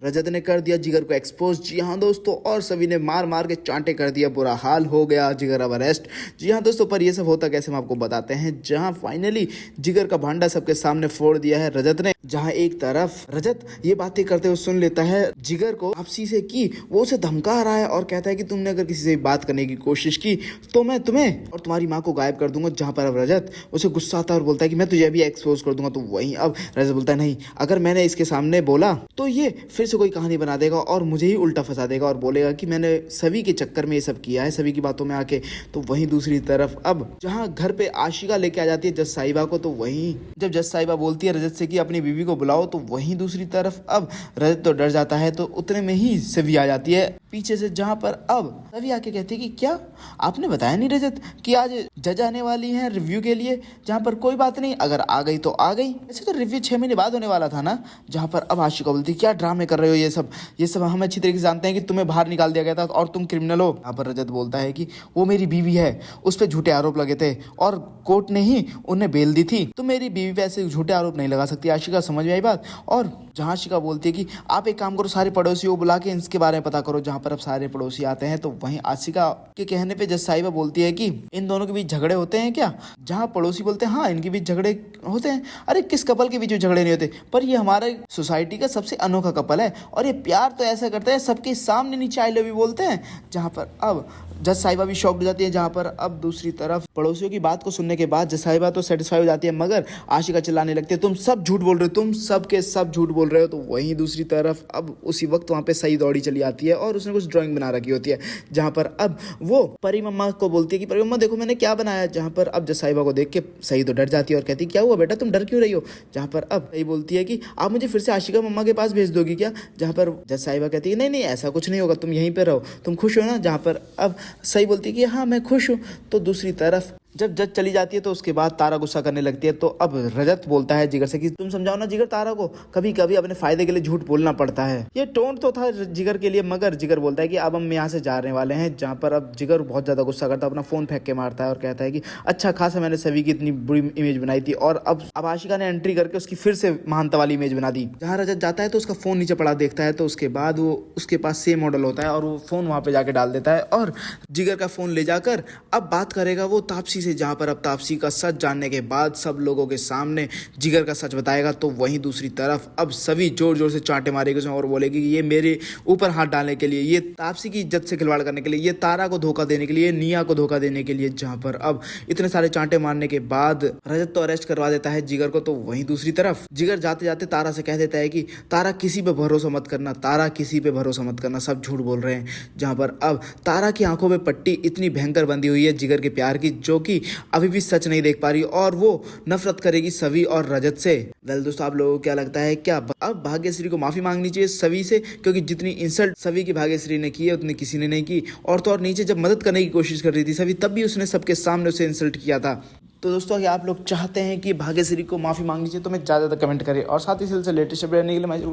रजत ने कर दिया जिगर को एक्सपोज। जी हाँ दोस्तों, और सभी ने मार मार के चांटे कर दिया, बुरा हाल हो गया, जिगर अब अरेस्ट। जी हाँ दोस्तों, पर ये सब होता कैसे हम आपको बताते हैं। जहाँ फाइनली जिगर का भांडा सबके सामने फोड़ दिया है रजत ने। जहाँ एक तरफ रजत ये बातें करते हुए सुन लेता है जिगर को वापसी से कि वो उसे धमका रहा है और कहता है कि तुमने अगर किसी से बात करने की कोशिश की तो मैं तुम्हें और तुम्हारी माँ को गायब कर दूंगा। जहाँ पर अब रजत उसे गुस्सा आता है और बोलता है कि मैं तुझे भी एक्सपोज कर दूंगा। तो वहीं अब रजत बोलता है नहीं, अगर मैंने इसके सामने बोला तो ये फिर से कोई कहानी बना देगा और मुझे ही उल्टा फंसा देगा और बोलेगा कि मैंने सभी के चक्कर में ये सब किया है, सभी की बातों में आके। तो वहीं दूसरी तरफ अब जहाँ घर पे आशिका लेके आ जाती है जज साहिबा को, तो वहीं जब जज साहिबा बोलती है रजत से कि अपनी बीवी को बुलाओ, तो वहीं दूसरी तरफ अब रजत तो डर जाता है। तो उतने में ही सवी आ जाती है पीछे से, जहाँ पर अब सवी आके कहती है कि क्या आपने बताया नहीं रजत कि आज जज आने वाली हैं रिव्यू के लिए। जहाँ पर कोई बात नहीं, अगर आ गई तो आ गई, ऐसे तो रिव्यू 6 महीने बाद होने वाला था ना। जहाँ पर अब आशिका बोलती है क्या ड्रामे कर रहे हो, ये सब हम अच्छी तरीके से जानते हैं कि तुम्हें बाहर निकाल दिया गया था और तुम क्रिमिनल हो। यहाँ पर रजत बोलता है कि वो मेरी बीवी है, उस पर झूठे आरोप लगे थे और कोर्ट ने ही उन्हें बेल दी थी, तो मेरी बीवी पे ऐसे झूठे आरोप नहीं लगा सकती। आशिका समझ में आई बात। और जहाँ आशिका बोलती है कि आप एक काम करो, सारे पड़ोसियों को बुला के इसके बारे में पता करो। जहाँ पर अब सारे पड़ोसी आते हैं, तो वहीं आशिका के कहने पे जज साहिबा बोलती है कि इन दोनों के बीच झगड़े होते हैं क्या। जहाँ पड़ोसी बोलते हैं हाँ इनके बीच झगड़े होते हैं। अरे किस कपल के बीच झगड़े नहीं होते, पर ये हमारे सोसाइटी का सबसे अनोखा कपल है और ये प्यार तो ऐसा करते हैं सबके सामने नीचे आई लव यू बोलते हैं। जहाँ पर अब जज साहिबा भी शॉक्ड हो जाती है। जहाँ पर अब दूसरी तरफ पड़ोसियों की बात को सुनने के बाद जज साहिबा तो सेटिस्फाई हो जाती है, मगर आशिका चिल्लाने लगती है तुम सब झूठ बोल रहे हो, तुम सब के सब झूठ बोल रहे हो। तो वहीं दूसरी तरफ अब उसी वक्त वहाँ पे सही दौड़ी चली आती है और उसने कुछ ड्राइंग बना रखी होती है। जहाँ पर अब वो परी मम्मा को बोलती है कि परी मम्मा देखो मैंने क्या बनाया। जहाँ पर अब जज साहिबा को देख के सही तो डर जाती है और कहती है क्या हुआ बेटा, तुम डर क्यों रही हो। जहाँ पर अब सही बोलती है कि आप मुझे फिर से आशिका मम्मा के पास भेज दोगी क्या। जहाँ पर जज साहिबा कहती है नहीं नहीं ऐसा कुछ नहीं होगा, तुम यहीं पे रहो, तुम खुश हो ना। जहाँ पर अब सही बोलती है कि हाँ मैं खुश हूँ। तो दूसरी तरफ जब जज चली जाती है तो उसके बाद तारा गुस्सा करने लगती है। तो अब रजत बोलता है जिगर से कि तुम समझाओ ना जिगर तारा को, कभी कभी अपने फायदे के लिए झूठ बोलना पड़ता है। ये टोन तो था जिगर के लिए, मगर जिगर बोलता है कि अब हम यहाँ से जाने वाले हैं। जहाँ पर अब जिगर बहुत ज्यादा गुस्सा करता है, अपना फोन फेंक के मारता है और कहता है कि अच्छा खासा मैंने सभी की इतनी बुरी इमेज बनाई थी और अब आशिका ने एंट्री करके उसकी फिर से महानता वाली इमेज बना दी। जहाँ रजत जाता है तो उसका फोन नीचे पड़ा देखता है, तो उसके बाद वो उसके पास सेम मॉडल होता है और वो फोन वहां पे जाके डाल देता है और जिगर का फोन ले जाकर अब बात करेगा वो तापसी से। जहाँ पर अब तापसी का सच जानने के बाद सब लोगों के सामने जिगर का सच बताएगा। तो वहीं दूसरी तरफ अब सभी जोर जोर से चांटे मारेगी और बोलेगी कि ये मेरे ऊपर हाथ डालने के लिए, ये तापसी की इज्जत से खिलवाड़ करने के लिए, ये तारा को धोखा देने के लिए, निया को धोखा देने के लिए। जहाँ पर अब इतने सारे चांटे मारने के बाद रजत तो अरेस्ट करवा देता है जिगर को। तो वहीं दूसरी तरफ जिगर जाते जाते तारा से कह देता है कि तारा किसी पे भरोसा मत करना, तारा किसी पे भरोसा मत करना, सब झूठ बोल रहे हैं। जहाँ पर अब तारा की आंखों में पट्टी इतनी भयंकर बंधी हुई है जिगर के प्यार की, जो कि अभी भी सच नहीं देख पा रही और वो नफरत करेगी सवी और रजत से। वेल दोस्तों, आप लोगों को क्या लगता है, क्या अब भाग्यश्री को माफी मांगनी चाहिए सवी से, क्योंकि जितनी इंसल्ट सवी की भाग्यश्री ने की है उतनी किसी ने नहीं की। और तो और नीचे जब मदद करने की कोशिश कर रही थी सवी, तब भी उसने सबके सामने उसे इंसल्ट किया था। तो दोस्तों अगर आप लोग चाहते हैं कि भाग्यश्री को माफी मांगनी चाहिए तो मैं ज़्यादा कमेंट करें और साथ ही सिलसिले लेटेस्ट अपडेट रहने के लिए